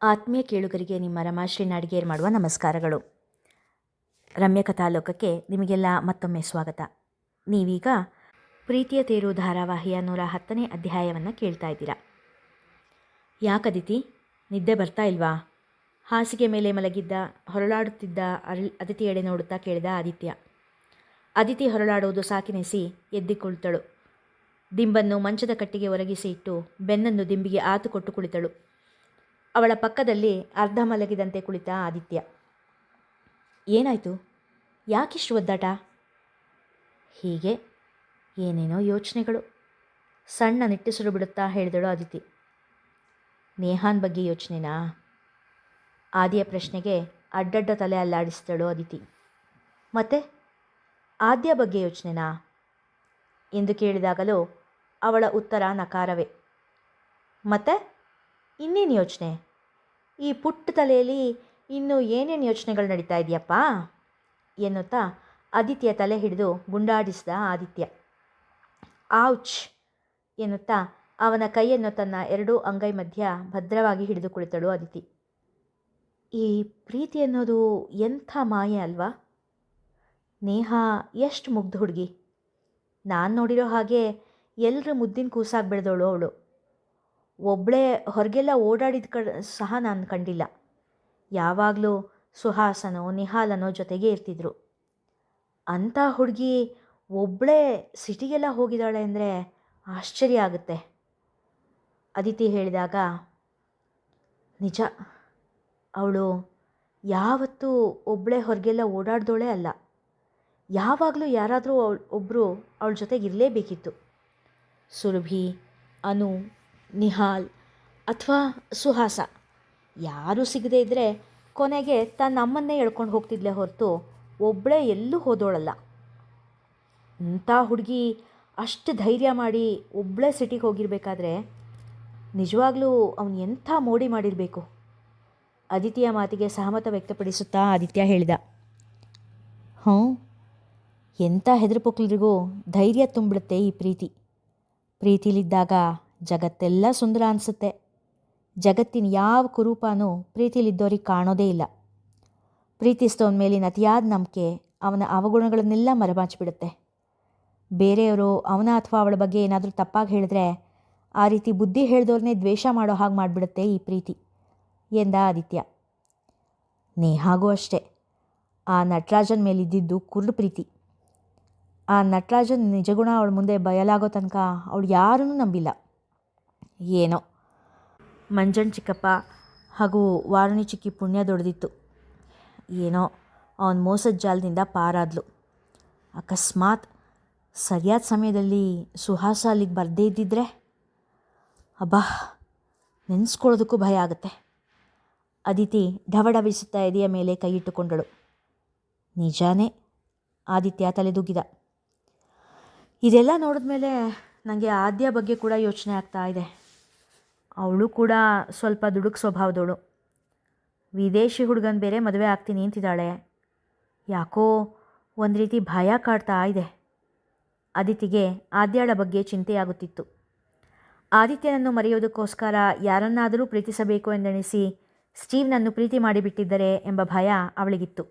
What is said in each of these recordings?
ಆತ್ಮೀಯ ಕೇಳುಗರಿಗೆ ನಿಮ್ಮ ರಮಾಶ್ರೀ ನಾಡಿಗೇರ್ ಮಾಡುವ ನಮಸ್ಕಾರಗಳು. ರಮ್ಯ ಕಥಾಲೋಕಕ್ಕೆ ನಿಮಗೆಲ್ಲ ಮತ್ತೊಮ್ಮೆ ಸ್ವಾಗತ. ನೀವೀಗ ಪ್ರೀತಿಯ ತೇರು ಧಾರಾವಾಹಿಯ 110ನೇ ಅಧ್ಯಾಯವನ್ನು ಕೇಳ್ತಾ ಇದ್ದೀರಾ. ಯಾಕದಿತಿ, ನಿದ್ದೆ ಬರ್ತಾ ಇಲ್ವಾ? ಹಾಸಿಗೆ ಮೇಲೆ ಮಲಗಿದ್ದ ಹೊರಳಾಡುತ್ತಿದ್ದ ಅದಿತಿಯೆಡೆ ನೋಡುತ್ತಾ ಕೇಳಿದ ಆದಿತ್ಯ. ಅದಿತಿ ಹೊರಳಾಡುವುದು ಸಾಕಿನೆಸಿ ಎದ್ದಿಕುಳಿತಳು. ದಿಂಬನ್ನು ಮಂಚದ ಕಟ್ಟಿಗೆ ಒರಗಿಸಿ ಇಟ್ಟು ಬೆನ್ನನ್ನು ದಿಂಬಿಗೆ ಆತು ಕೊಟ್ಟು ಕುಳಿತಳು. ಅವಳ ಪಕ್ಕದಲ್ಲಿ ಅರ್ಧ ಮಲಗಿದಂತೆ ಕುಳಿತ ಆದಿತ್ಯ. ಏನಾಯಿತು? ಯಾಕಿಷ್ಟು ಒದ್ದಾಟ? ಹೀಗೆ ಏನೇನೋ ಯೋಚನೆಗಳು. ಸಣ್ಣ ನಿಟ್ಟುಸಿರು ಬಿಡುತ್ತಾ ಹೇಳಿದಳು ಅದಿತಿ. ನೇಹಾನ್ ಬಗ್ಗೆ ಯೋಚನೆನಾ? ಆದಿಯ ಪ್ರಶ್ನೆಗೆ ಅಡ್ಡಡ್ಡ ತಲೆ ಅಲ್ಲಾಡಿಸಿದಳು ಅದಿತಿ. ಮತ್ತೆ ಆದ್ಯ ಬಗ್ಗೆ ಯೋಚನೆನಾ ಎಂದು ಕೇಳಿದಾಗಲೂ ಅವಳ ಉತ್ತರ ನಕಾರವೇ. ಮತ್ತೆ ಇನ್ನೇನು ಯೋಚನೆ? ಈ ಪುಟ್ಟ ತಲೆಯಲ್ಲಿ ಇನ್ನೂ ಏನೇನು ಯೋಚನೆಗಳು ನಡೀತಾ ಇದೆಯಪ್ಪ ಎನ್ನುತ್ತಾ ಆದಿತ್ಯ ತಲೆ ಹಿಡಿದು ಗುಂಡಾಡಿಸಿದ ಆದಿತ್ಯ. ಔಚ್ ಎನ್ನುತ್ತಾ ಅವನ ಕೈಯನ್ನು ತನ್ನ ಎರಡೂ ಅಂಗೈ ಮಧ್ಯ ಭದ್ರವಾಗಿ ಹಿಡಿದು ಕುಳಿತಳು ಅದಿತಿ. ಈ ಪ್ರೀತಿ ಅನ್ನೋದು ಎಂಥ ಮಾಯೆ ಅಲ್ವಾ? ನೇಹಾ ಎಷ್ಟು ಮುಗ್ಧ ಹುಡುಗಿ. ನಾನು ನೋಡಿರೋ ಹಾಗೆ ಎಲ್ಲರ ಮುದ್ದಿನ ಕೂಸಾಗಿ ಬೆಳೆದವಳು ಅವಳು. ಒಬ್ಬಳೇ ಹೊರಗೆಲ್ಲ ಓಡಾಡಿದ ಸಹ ನಾನು ಕಂಡಿಲ್ಲ. ಯಾವಾಗಲೂ ಸುಹಾಸನೋ ನಿಹಾಲನೋ ಜೊತೆಗೇ ಇರ್ತಿದ್ರು. ಅಂಥ ಹುಡುಗಿ ಒಬ್ಬಳೇ ಸಿಟಿಗೆಲ್ಲ ಹೋಗಿದ್ದಾಳೆ ಅಂದರೆ ಆಶ್ಚರ್ಯ ಆಗುತ್ತೆ. ಅದಿತಿ ಹೇಳಿದಾಗ, ನಿಜ, ಅವಳು ಯಾವತ್ತೂ ಒಬ್ಬಳೇ ಹೊರಗೆಲ್ಲ ಓಡಾಡ್ದೋಳೇ ಅಲ್ಲ. ಯಾವಾಗಲೂ ಯಾರಾದರೂ ಒಬ್ಬರು ಅವಳ ಜೊತೆಗೆ ಇರಲೇಬೇಕಿತ್ತು. ಸುರಭಿ, ಅನು, ನಿಹಾಲ್ ಅಥವಾ ಸುಹಾಸ ಯಾರೂ ಸಿಗದೇ ಇದ್ದರೆ ಕೊನೆಗೆ ತನ್ನ ಅಮ್ಮನ್ನೇ ಎಳ್ಕೊಂಡು ಹೋಗ್ತಿದ್ಲೇ ಹೊರತು ಒಬ್ಬಳೇ ಎಲ್ಲೂ ಹೋದೋಳಲ್ಲ. ಇಂಥ ಹುಡುಗಿ ಅಷ್ಟು ಧೈರ್ಯ ಮಾಡಿ ಒಬ್ಬಳೇ ಸಿಟಿಗೆ ಹೋಗಿರಬೇಕಾದ್ರೆ ನಿಜವಾಗ್ಲೂ ಅವನು ಎಂಥ ಮೋಡಿ ಮಾಡಿರಬೇಕು. ಅದಿತಿಯ ಮಾತಿಗೆ ಸಹಮತ ವ್ಯಕ್ತಪಡಿಸುತ್ತಾ ಆದಿತ್ಯ ಹೇಳಿದ. ಎಂಥ ಹೆದರುಪುಕ್ಲರಿಗೂ ಧೈರ್ಯ ತುಂಬಿಡುತ್ತೆ ಈ ಪ್ರೀತಿ. ಪ್ರೀತಿಲಿದ್ದಾಗ ಜಗತ್ತೆಲ್ಲ ಸುಂದರ ಅನಿಸುತ್ತೆ. ಜಗತ್ತಿನ ಯಾವ ಕುರೂಪನೂ ಪ್ರೀತಿಲಿದ್ದವ್ರಿಗೆ ಕಾಣೋದೇ ಇಲ್ಲ. ಪ್ರೀತಿಸಿದವನ ಮೇಲಿನ ಅತಿಯಾದ ನಂಬಿಕೆ ಅವನ ಅವಗುಣಗಳನ್ನೆಲ್ಲ ಮರೆಮಾಚಿಬಿಡುತ್ತೆ. ಬೇರೆಯವರು ಅವನ ಅಥವಾ ಅವಳ ಬಗ್ಗೆ ಏನಾದರೂ ತಪ್ಪಾಗಿ ಹೇಳಿದ್ರೆ ಆ ರೀತಿ ಬುದ್ಧಿ ಹೇಳಿದವ್ರನ್ನೇ ದ್ವೇಷ ಮಾಡೋ ಹಾಗೆ ಮಾಡಿಬಿಡುತ್ತೆ ಈ ಪ್ರೀತಿ ಎಂದ ಆದಿತ್ಯ. ನೇಹಾಗೂ ಅಷ್ಟೇ. ಆ ನಟರಾಜನ ಮೇಲಿದ್ದಿದ್ದು ಕುರುಡು ಪ್ರೀತಿ. ಆ ನಟರಾಜನ ನಿಜಗುಣ ಅವಳ ಮುಂದೆ ಬಯಲಾಗೋ ತನಕ ಅವಳು ಯಾರನ್ನೂ ನಂಬಿಲ್ಲ. ಏನೋ ಮಂಜಣ್ಣ ಚಿಕ್ಕಪ್ಪ ಹಾಗೂ ವಾರಣಿ ಚಿಕ್ಕಿ ಪುಣ್ಯ ದೊಡ್ದಿತ್ತು. ಏನೋ ಅವನ ಮೋಸದ ಜಾಲದಿಂದ ಪಾರಾದ್ಲು. ಅಕಸ್ಮಾತ್ ಸರಿಯಾದ ಸಮಯದಲ್ಲಿ ಸುಹಾಸ ಅಲ್ಲಿಗೆ ಬರದೇ ಇದ್ದಿದ್ರೆ ಅಬ್ಬಾ, ನೆನೆಸ್ಕೊಳ್ಳೋದಕ್ಕೂ ಭಯ ಆಗುತ್ತೆ. ಅದಿತಿ ಢವಢವಿಸುತ್ತಾ ಎದೆಯ ಮೇಲೆ ಕೈ ಇಟ್ಟುಕೊಂಡಳು. ನಿಜಾನೇ, ಆದಿತ್ಯ ತಲೆದೂಗಿದ. ಇದೆಲ್ಲ ನೋಡಿದ್ಮೇಲೆ ನನಗೆ ಆದ್ಯ ಬಗ್ಗೆ ಕೂಡ ಯೋಚನೆ ಆಗ್ತಾ ಇದೆ. ಅವಳು ಕೂಡ ಸ್ವಲ್ಪ ದುಡುಕು ಸ್ವಭಾವದವಳು. ವಿದೇಶಿ ಹುಡುಗನ ಬೇರೆ ಮದುವೆ ಆಗ್ತೀನಿ ಅಂತಿದ್ದಾಳೆ. ಯಾಕೋ ಒಂದು ರೀತಿ ಭಯ ಕಾಡ್ತಾ ಇದೆ. ಅದಿತಿಗೆ ಆದ್ಯಾಳ ಬಗ್ಗೆ ಚಿಂತೆಯಾಗುತ್ತಿತ್ತು. ಆದಿತ್ಯನನ್ನು ಮರೆಯೋದಕ್ಕೋಸ್ಕರ ಯಾರನ್ನಾದರೂ ಪ್ರೀತಿಸಬೇಕು ಎಂದೆಣಿಸಿ ಸ್ಟೀವ್ನನ್ನು ಪ್ರೀತಿ ಮಾಡಿಬಿಟ್ಟಿದ್ದರೆ ಎಂಬ ಭಯ ಅವಳಿಗಿತ್ತು.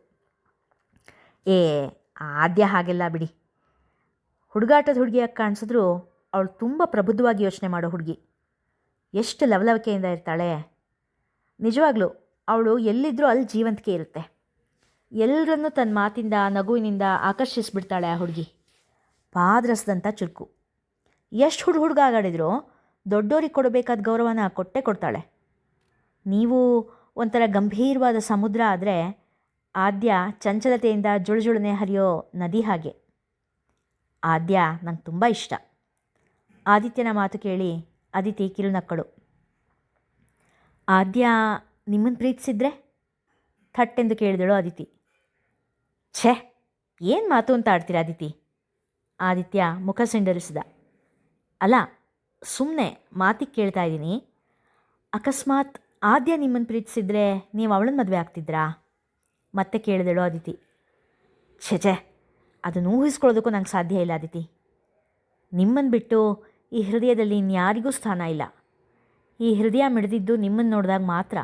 ಆದ್ಯ ಹಾಗೆಲ್ಲ ಬಿಡಿ. ಹುಡುಗಾಟದ ಹುಡುಗಿಯಾಗಿ ಕಾಣಿಸಿದ್ರೂ ಅವಳು ತುಂಬ ಪ್ರಬುದ್ಧವಾಗಿ ಯೋಚನೆ ಮಾಡೋ ಹುಡುಗಿ. ಎಷ್ಟು ಲವಲವಿಕೆಯಿಂದ ಇರ್ತಾಳೆ. ನಿಜವಾಗ್ಲೂ ಅವಳು ಎಲ್ಲಿದ್ದರೂ ಅಲ್ಲಿ ಜೀವಂತಿಕೆ ಇರುತ್ತೆ. ಎಲ್ಲರನ್ನೂ ತನ್ನ ಮಾತಿಂದ ನಗುವಿನಿಂದ ಆಕರ್ಷಿಸಿಬಿಡ್ತಾಳೆ ಆ ಹುಡುಗಿ. ಪಾದರಸದಂಥ ಚುರುಕು. ಎಷ್ಟು ಹುಡುಗ ಆಗಾಡಿದ್ರೂ ದೊಡ್ಡೋರಿಗೆ ಕೊಡಬೇಕಾದ ಗೌರವನ ಕೊಟ್ಟೇ ಕೊಡ್ತಾಳೆ. ನೀವು ಒಂಥರ ಗಂಭೀರವಾದ ಸಮುದ್ರ ಆದರೆ ಆದ್ಯ ಚಂಚಲತೆಯಿಂದ ಜುಳುಜುಳನೆ ಹರಿಯೋ ನದಿ ಹಾಗೆ. ಆದ್ಯ ನಂಗೆ ತುಂಬ ಇಷ್ಟ. ಆದಿತ್ಯನ ಮಾತು ಕೇಳಿ ಅದಿತಿ ಕಿರುನಕ್ಕಳು. ಆದ್ಯ ನಿಮ್ಮನ್ನು ಪ್ರೀತಿಸಿದ್ರೆ? ಥಟ್ಟೆಂದು ಕೇಳಿದಳು ಅದಿತಿ. ಛೇ, ಏನು ಮಾತು ಅಂತ ಆಡ್ತೀರ ಅದಿತಿ? ಆದಿತ್ಯ ಮುಖ ಸಿಂಡರಿಸಿದ. ಅಲ್ಲ, ಸುಮ್ಮನೆ ಮಾತಿಗೆ ಕೇಳ್ತಾ ಇದ್ದೀನಿ. ಅಕಸ್ಮಾತ್ ಆದ್ಯ ನಿಮ್ಮನ್ನು ಪ್ರೀತಿಸಿದ್ರೆ ನೀವು ಅವಳನ್ನ ಮದುವೆ ಆಗ್ತಿದ್ರಾ? ಮತ್ತೆ ಕೇಳಿದಳು ಅದಿತಿ. ಛೇ, ಅದನ್ನು ಊಹಿಸ್ಕೊಳ್ಳೋದಕ್ಕೂ ನಂಗೆ ಸಾಧ್ಯ ಇಲ್ಲ ಅದಿತಿ. ನಿಮ್ಮನ್ನು ಬಿಟ್ಟು ಈ ಹೃದಯದಲ್ಲಿ ಇನ್ಯಾರಿಗೂ ಸ್ಥಾನ ಇಲ್ಲ. ಈ ಹೃದಯ ಮಿಡಿದಿದ್ದು ನಿಮ್ಮನ್ನು ನೋಡಿದಾಗ ಮಾತ್ರ.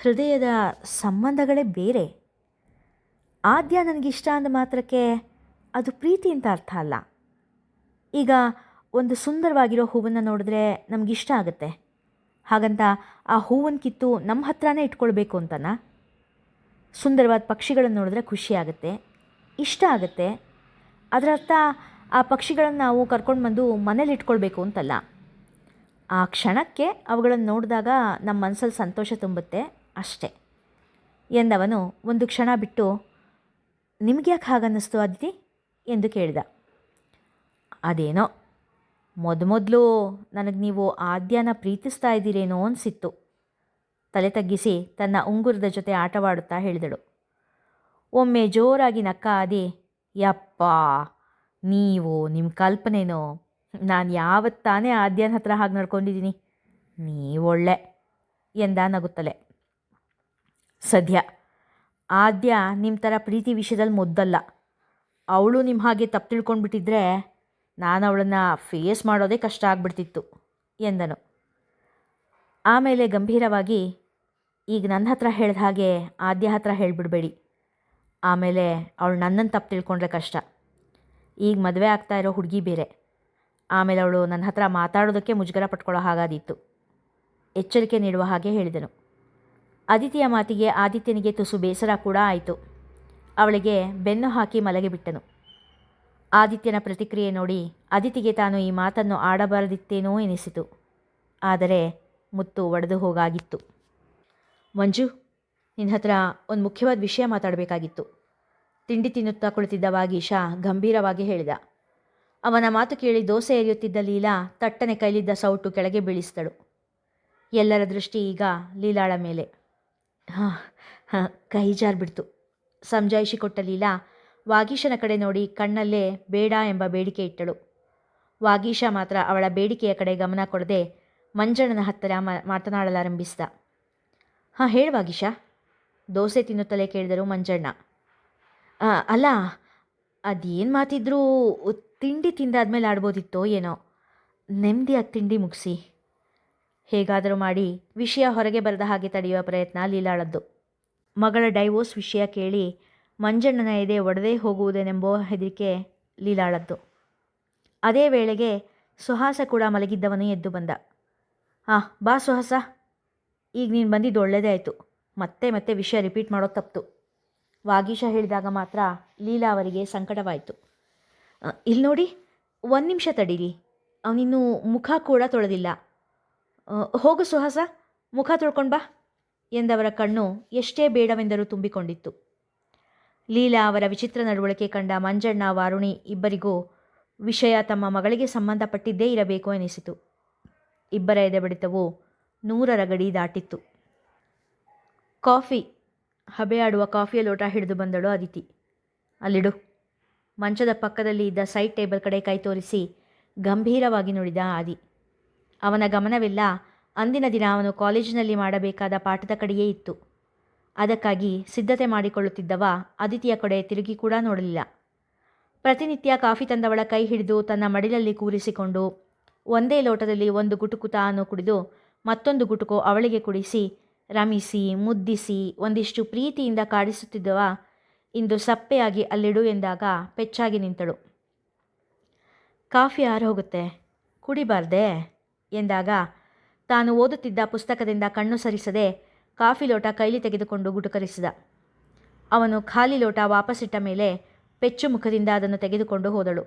ಹೃದಯದ ಸಂಬಂಧಗಳೇ ಬೇರೆ. ಆದ್ಯ ನನಗಿಷ್ಟ ಅಂದ ಮಾತ್ರಕ್ಕೆ ಅದು ಪ್ರೀತಿ ಅಂತ ಅರ್ಥ ಅಲ್ಲ. ಈಗ ಒಂದು ಸುಂದರವಾಗಿರೋ ಹೂವನ್ನು ನೋಡಿದ್ರೆ ನಮಗಿಷ್ಟ ಆಗುತ್ತೆ. ಹಾಗಂತ ಆ ಹೂವನ್ನು ಕಿತ್ತು ನಮ್ಮ ಹತ್ರನೇ ಇಟ್ಕೊಳ್ಬೇಕು ಅಂತನಾ? ಸುಂದರವಾದ ಪಕ್ಷಿಗಳನ್ನು ನೋಡಿದ್ರೆ ಖುಷಿ ಆಗುತ್ತೆ, ಇಷ್ಟ ಆಗುತ್ತೆ. ಅದರ ಅರ್ಥ ಆ ಪಕ್ಷಿಗಳನ್ನು ನಾವು ಕರ್ಕೊಂಡು ಬಂದು ಮನೇಲಿ ಇಟ್ಕೊಳ್ಬೇಕು ಅಂತಲ್ಲ. ಆ ಕ್ಷಣಕ್ಕೆ ಅವುಗಳನ್ನು ನೋಡಿದಾಗ ನಮ್ಮ ಮನಸ್ಸಲ್ಲಿ ಸಂತೋಷ ತುಂಬುತ್ತೆ ಅಷ್ಟೇ ಎಂದವನು ಒಂದು ಕ್ಷಣ ಬಿಟ್ಟು, ನಿಮಗ್ಯಾಕೆ ಹಾಗನ್ನಿಸ್ತು ಅದಿತಿ ಎಂದು ಕೇಳಿದ. ಅದೇನೋ ಮೊದಲು ನನಗೆ ನೀವು ಆದ್ಯನ ಪ್ರೀತಿಸ್ತಾ ಇದ್ದೀರೇನೋ ಅನಿಸಿತ್ತು. ತಲೆ ತಗ್ಗಿಸಿ ತನ್ನ ಉಂಗುರದ ಜೊತೆ ಆಟವಾಡುತ್ತಾ ಹೇಳಿದಳು. ಒಮ್ಮೆ ಜೋರಾಗಿ ನಕ್ಕ ಆದಿ, ಯಪ್ಪ ನೀವು ನಿಮ್ಮ ಕಲ್ಪನೆನೋ, ನಾನು ಯಾವತ್ತಾನೇ ಆದ್ಯನ ಹತ್ರ ಹಾಗೆ ನಡ್ಕೊಂಡಿದ್ದೀನಿ, ನೀವೊಳ್ಳೆ ಎಂದ ನಗುತ್ತಲೆ. ಸದ್ಯ ಆದ್ಯ ನಿಮ್ಮ ಥರ ಪ್ರೀತಿ ವಿಷಯದಲ್ಲಿ ಮುದ್ದಲ್ಲ. ಅವಳು ನಿಮ್ಮ ಹಾಗೆ ತಪ್ಪು ತಿಳ್ಕೊಂಡ್ಬಿಟ್ಟಿದ್ರೆ ನಾನು ಅವಳನ್ನು ಫೇಸ್ ಮಾಡೋದೇ ಕಷ್ಟ ಆಗ್ಬಿಡ್ತಿತ್ತು ಎಂದನು. ಆಮೇಲೆ ಗಂಭೀರವಾಗಿ, ಈಗ ನನ್ನ ಹತ್ರ ಹೇಳಿದ ಹಾಗೆ ಆದ್ಯ ಹತ್ರ ಹೇಳಿಬಿಡಬೇಡಿ. ಆಮೇಲೆ ಅವಳು ನನ್ನನ್ನು ತಪ್ಪು ತಿಳ್ಕೊಂಡ್ರೆ ಕಷ್ಟ. ಈಗ ಮದುವೆ ಆಗ್ತಾ ಇರೋ ಹುಡುಗಿ ಬೇರೆ. ಆಮೇಲೆ ಅವಳು ನನ್ನ ಹತ್ರ ಮಾತಾಡೋದಕ್ಕೆ ಮುಜುಗರ ಪಟ್ಕೊಳ್ಳೋ ಹಾಗಾದೀತು. ಎಚ್ಚರಿಕೆ ನೀಡುವ ಹಾಗೆ ಹೇಳಿದನು. ಅದಿತಿಯ ಮಾತಿಗೆ ಆದಿತ್ಯನಿಗೆ ತುಸು ಬೇಸರ ಕೂಡ ಆಯಿತು. ಅವಳಿಗೆ ಬೆನ್ನು ಹಾಕಿ ಮಲಗಿಬಿಟ್ಟನು. ಆದಿತ್ಯನ ಪ್ರತಿಕ್ರಿಯೆ ನೋಡಿ ಅದಿತಿಗೆ ತಾನು ಈ ಮಾತನ್ನು ಆಡಬಾರದಿತ್ತೇನೋ ಎನಿಸಿತು. ಆದರೆ ಮುತ್ತು ಒಡೆದು ಹೋಗಾಗಿತ್ತು. ಮಂಜು, ನಿನ್ನ ಹತ್ರ ಒಂದು ಮುಖ್ಯವಾದ ವಿಷಯ ಮಾತಾಡಬೇಕಾಗಿತ್ತು, ತಿಂಡಿ ತಿನ್ನುತ್ತಾ ಕುಳಿತಿದ್ದ ವಾಗೀಶ ಗಂಭೀರವಾಗಿ ಹೇಳಿದ. ಅವನ ಮಾತು ಕೇಳಿ ದೋಸೆ ಎರಿಯುತ್ತಿದ್ದ ಲೀಲಾ ತಟ್ಟನೆ ಕೈಲಿದ್ದ ಸೌಟು ಕೆಳಗೆ ಬೀಳಿಸಿದಳು. ಎಲ್ಲರ ದೃಷ್ಟಿ ಈಗ ಲೀಲಾಳ ಮೇಲೆ. ಕೈ ಜಾರ್ಬಿಡ್ತು. ಸಮಜಾಯಿಷಿಕೊಟ್ಟ ಲೀಲಾ ವಾಗೀಶನ ಕಡೆ ನೋಡಿ ಕಣ್ಣಲ್ಲೇ ಬೇಡ ಎಂಬ ಬೇಡಿಕೆ ಇಟ್ಟಳು. ವಾಗೀಶ ಮಾತ್ರ ಅವಳ ಬೇಡಿಕೆಯ ಕಡೆ ಗಮನ ಕೊಡದೆ ಮಂಜಣ್ಣನ ಹತ್ತಿರ ಮಾತನಾಡಲಾರಂಭಿಸಿದ. ಹೇಳು ವಾಗೀಶ, ದೋಸೆ ತಿನ್ನುತ್ತಲೇ ಕೇಳಿದರು ಮಂಜಣ್ಣ. ಅಲ್ಲ, ಅದೇನು ಮಾತಿದ್ರೂ ತಿಂಡಿ ತಿಂದಾದ್ಮೇಲೆ ಆಡ್ಬೋದಿತ್ತೋ ಏನೋ. ನೆಮ್ಮದಿಯಾಗಿ ತಿಂಡಿ ಮುಗಿಸಿ. ಹೇಗಾದರೂ ಮಾಡಿ ವಿಷಯ ಹೊರಗೆ ಬರದ ಹಾಗೆ ತಡೆಯುವ ಪ್ರಯತ್ನ ಲೀಲಾಳದ್ದು. ಮಗಳ ಡೈವೋರ್ಸ್ ವಿಷಯ ಕೇಳಿ ಮಂಜಣ್ಣನ ಎದೆ ಒಡೆದೇ ಹೋಗುವುದೇನೆಂಬೋ ಹೆದರಿಕೆ ಲೀಲಾಳದ್ದು. ಅದೇ ವೇಳೆಗೆ ಸುಹಾಸ ಕೂಡ ಮಲಗಿದ್ದವನು ಎದ್ದು ಬಂದ. ಬಾ ಸುಹಾಸ, ಈಗ ನೀನು ಬಂದಿದ್ದು ಒಳ್ಳೆಯದೇ ಆಯಿತು. ಮತ್ತೆ ಮತ್ತೆ ವಿಷಯ ರಿಪೀಟ್ ಮಾಡೋದು ತಪ್ಪಿತು. ವಾಗೀಶ ಹೇಳಿದಾಗ ಮಾತ್ರ ಲೀಲಾ ಅವರಿಗೆ ಸಂಕಟವಾಯಿತು. ಇಲ್ಲಿ ನೋಡಿ, ಒಂದು ನಿಮಿಷ ತಡೀರಿ, ಅವನಿನ್ನೂ ಮುಖ ಕೂಡ ತೊಳೆದಿಲ್ಲ. ಹೋಗು ಸುಹಾಸ, ಮುಖ ತೊಳ್ಕೊಂಡು ಬಾ ಎಂದವರ ಕಣ್ಣು ಎಷ್ಟೇ ಬೇಡವೆಂದರೂ ತುಂಬಿಕೊಂಡಿತ್ತು. ಲೀಲಾ ಅವರ ವಿಚಿತ್ರ ನಡವಳಿಕೆ ಕಂಡ ಮಂಜಣ್ಣ, ವಾರುಣಿ ಇಬ್ಬರಿಗೂ ವಿಷಯ ತಮ್ಮ ಮಗಳಿಗೆ ಸಂಬಂಧಪಟ್ಟಿದ್ದೇ ಇರಬೇಕು ಎನಿಸಿತು. ಇಬ್ಬರ ಎದೆಬಡಿತವು 100ರ ಗಡಿ ದಾಟಿತ್ತು. ಕಾಫಿ, ಹಬೆಯಾಡುವ ಕಾಫಿಯ ಲೋಟ ಹಿಡಿದು ಬಂದಳು ಅದಿತಿ. ಅಲ್ಲಿಡು. ಮಂಚದ ಪಕ್ಕದಲ್ಲಿ ಇದ್ದ ಸೈಡ್ ಟೇಬಲ್ ಕಡೆ ಕೈ ತೋರಿಸಿ ಗಂಭೀರವಾಗಿ ನುಡಿದ ಆದಿ. ಅವನ ಗಮನವೆಲ್ಲ ಅಂದಿನ ದಿನ ಅವನು ಕಾಲೇಜಿನಲ್ಲಿ ಮಾಡಬೇಕಾದ ಪಾಠದ ಕಡೆಯೇ ಇತ್ತು. ಅದಕ್ಕಾಗಿ ಸಿದ್ಧತೆ ಮಾಡಿಕೊಳ್ಳುತ್ತಿದ್ದವ ಅದಿತಿಯ ಕಡೆ ತಿರುಗಿ ಕೂಡ ನೋಡಲಿಲ್ಲ. ಪ್ರತಿನಿತ್ಯ ಕಾಫಿ ತಂದವಳ ಕೈ ಹಿಡಿದು ತನ್ನ ಮಡಿಲಲ್ಲಿ ಕೂರಿಸಿಕೊಂಡು ಒಂದೇ ಲೋಟದಲ್ಲಿ ಒಂದು ಗುಟುಕು ತಾನು ಕುಡಿದು ಮತ್ತೊಂದು ಗುಟುಕು ಅವಳಿಗೆ ಕುಡಿಸಿ ರಮಿಸಿ ಮುದ್ದಿಸಿ ಒಂದಿಷ್ಟು ಪ್ರೀತಿಯಿಂದ ಕಾಡಿಸುತ್ತಿದ್ದವ ಇಂದು ಸಪ್ಪೆಯಾಗಿ ಅಲ್ಲಿಡು ಎಂದಾಗ ಪೆಚ್ಚಾಗಿ ನಿಂತಳು. ಕಾಫಿ ಆರೋಗುತ್ತೆ, ಕುಡಿಬಾರ್ದೆ ಎಂದಾಗ ತಾನು ಓದುತ್ತಿದ್ದ ಪುಸ್ತಕದಿಂದ ಕಣ್ಣು ಸರಿಸದೆ ಕಾಫಿ ಲೋಟ ಕೈಲಿ ತೆಗೆದುಕೊಂಡು ಗುಟುಕರಿಸಿದ. ಅವನು ಖಾಲಿ ಲೋಟ ವಾಪಸ್ಸಿಟ್ಟ ಮೇಲೆ ಪೆಚ್ಚು ಮುಖದಿಂದ ಅದನ್ನು ತೆಗೆದುಕೊಂಡು ಹೋದಳು.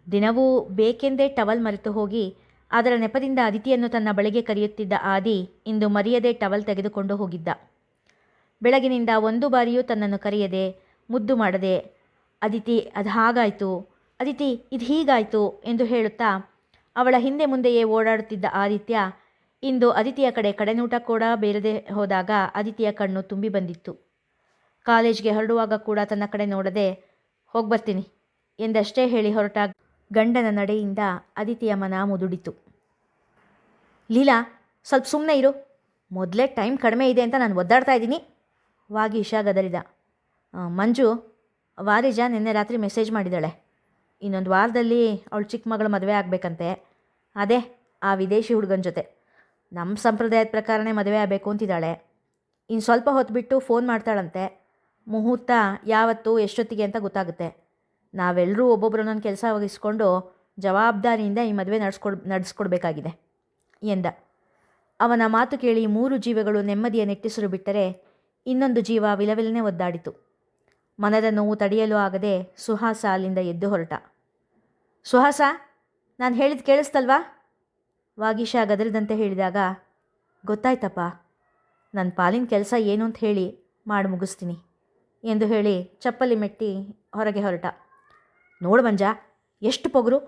ದಿನವೂ ಬೇಕೆಂದೇ ಟವಲ್ ಮರೆತು ಹೋಗಿ ಅದರ ನೆಪದಿಂದ ಅದಿತಿಯನ್ನು ತನ್ನ ಬಳಿಗೆ ಕರೆಯುತ್ತಿದ್ದ ಆದಿ ಇಂದು ಮರೆಯದೆ ಟವಲ್ ತೆಗೆದುಕೊಂಡು ಹೋಗಿದ್ದ. ಬೆಳಗಿನಿಂದ ಒಂದು ಬಾರಿಯೂ ತನ್ನನ್ನು ಕರೆಯದೆ ಮುದ್ದು ಮಾಡದೆ ಅದಿತಿ ಅದು ಹಾಗಾಯಿತು, ಅದಿತಿ ಇದು ಹೀಗಾಯಿತು ಎಂದು ಹೇಳುತ್ತಾ ಅವಳ ಹಿಂದೆ ಮುಂದೆಯೇ ಓಡಾಡುತ್ತಿದ್ದ ಆದಿತ್ಯ ಇಂದು ಅದಿತಿಯ ಕಡೆ ಕಡೆನೋಟ ಕೂಡ ಬೇರದೆ ಹೋದಾಗ ಅದಿತಿಯ ಕಣ್ಣು ತುಂಬಿ ಬಂದಿತ್ತು. ಕಾಲೇಜ್ಗೆ ಹೊರಡುವಾಗ ಕೂಡ ತನ್ನ ಕಡೆ ನೋಡದೆ ಹೋಗ್ಬರ್ತೀನಿ ಎಂದಷ್ಟೇ ಹೇಳಿ ಹೊರಟ ಗಂಡನ ನಡೆಯಿಂದ ಅದಿತಿಯ ಮನ ಮುದುಡಿತು. ಲೀಲಾ, ಸ್ವಲ್ಪ ಸುಮ್ಮನೆ ಇರು, ಮೊದಲೇ ಟೈಮ್ ಕಡಿಮೆ ಇದೆ ಅಂತ ನಾನು ಒದ್ದಾಡ್ತಾ ಇದ್ದೀನಿ. ವಾಗೀಶ ಗದರಿದ. ಮಂಜು, ವಾರಿಜ ನಿನ್ನೆ ರಾತ್ರಿ ಮೆಸೇಜ್ ಮಾಡಿದ್ದಾಳೆ. ಇನ್ನೊಂದು ವಾರದಲ್ಲಿ ಅವಳು ಚಿಕ್ಕ ಮಗಳ ಮದುವೆ ಆಗಬೇಕಂತೆ. ಅದೇ ಆ ವಿದೇಶಿ ಹುಡುಗನ ಜೊತೆ ನಮ್ಮ ಸಂಪ್ರದಾಯದ ಪ್ರಕಾರನೇ ಮದುವೆ ಆಗಬೇಕು ಅಂತಿದ್ದಾಳೆ. ಇನ್ನು ಸ್ವಲ್ಪ ಹೊತ್ತು ಬಿಟ್ಟು ಫೋನ್ ಮಾಡ್ತಾಳಂತೆ. ಮುಹೂರ್ತ ಯಾವತ್ತು ಎಷ್ಟೊತ್ತಿಗೆ ಅಂತ ಗೊತ್ತಾಗುತ್ತೆ. ನಾವೆಲ್ಲರೂ ಒಬ್ಬೊಬ್ಬರನ್ನೊಂದು ಕೆಲಸ ವಹಿಸ್ಕೊಂಡು ಜವಾಬ್ದಾರಿಯಿಂದ ಈ ಮದುವೆ ನಡೆಸ್ಕೊಡ್ಬೇಕಾಗಿದೆ ಎಂದ. ಅವನ ಮಾತು ಕೇಳಿ 3 ಜೀವಗಳು ನೆಮ್ಮದಿಯ ನಿಟ್ಟುಸಿರು ಬಿಟ್ಟರೆ ಇನ್ನೊಂದು ಜೀವ ವಿಲವಿಲನೆ ಒದ್ದಾಡಿತು. ಮನದ ನೋವು ತಡೆಯಲು ಆಗದೆ ಸುಹಾಸ ಅಲ್ಲಿಂದ ಎದ್ದು ಹೊರಟ. ಸುಹಾಸ, ನಾನು ಹೇಳಿದ್ದು ಕೇಳಿಸ್ತಲ್ವಾ? ವಾಗೀಶ ಗದರಿದಂತೆ ಹೇಳಿದಾಗ, ಗೊತ್ತಾಯ್ತಪ್ಪ, ನನ್ನ ಪಾಲಿನ ಕೆಲಸ ಏನು ಅಂತ ಹೇಳಿ ಮಾಡಿ ಮುಗಿಸ್ತೀನಿ ಎಂದು ಹೇಳಿ ಚಪ್ಪಲಿ ಮೆಟ್ಟಿ ಹೊರಗೆ ಹೊರಟ. ನೋಡು ಮಂಜ, ಎಷ್ಟು ಪೊಗರು,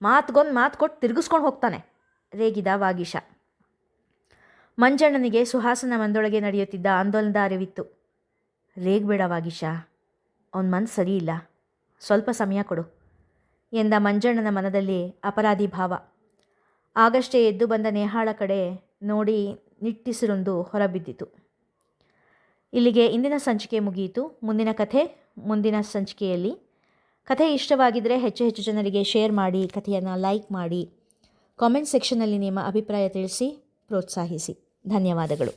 ಮಾತುಗೊಂದು ಮಾತು ಕೊಟ್ಟು ತಿರುಗಿಸ್ಕೊಂಡು ಹೋಗ್ತಾನೆ ರೇಗಿದ ವಾಗೀಶ. ಮಂಜಣ್ಣನಿಗೆ ಸುಹಾಸನ ಮಂದೊಳಗೆ ನಡೆಯುತ್ತಿದ್ದ ಆಂದೋಲನದ ಅರಿವಿತ್ತು. ರೇಗಬೇಡ ವಾಗೀಶ, ಅವನ ಮನಸ್ಸು ಸರಿಯಿಲ್ಲ, ಸ್ವಲ್ಪ ಸಮಯ ಕೊಡು ಎಂದ ಮಂಜಣ್ಣನ ಮನದಲ್ಲಿ ಅಪರಾಧಿ ಭಾವ. ಆಗಷ್ಟೇ ಎದ್ದು ಬಂದ ನೇಹಾಳ ಕಡೆ ನೋಡಿ ನಿಟ್ಟಿಸಿರೊಂದು ಹೊರಬಿದ್ದಿತು. ಇಲ್ಲಿಗೆ ಇಂದಿನ ಸಂಚಿಕೆ ಮುಗಿಯಿತು. ಮುಂದಿನ ಕಥೆ ಮುಂದಿನ ಸಂಚಿಕೆಯಲ್ಲಿ. ಕಥೆ ಇಷ್ಟವಾಗಿದ್ದರೆ ಹೆಚ್ಚು ಹೆಚ್ಚು ಜನರಿಗೆ ಶೇರ್ ಮಾಡಿ, ಕಥೆಯನ್ನು ಲೈಕ್ ಮಾಡಿ, ಕಾಮೆಂಟ್ ಸೆಕ್ಷನ್ನಲ್ಲಿ ನಿಮ್ಮ ಅಭಿಪ್ರಾಯ ತಿಳಿಸಿ ಪ್ರೋತ್ಸಾಹಿಸಿ. ಧನ್ಯವಾದಗಳು.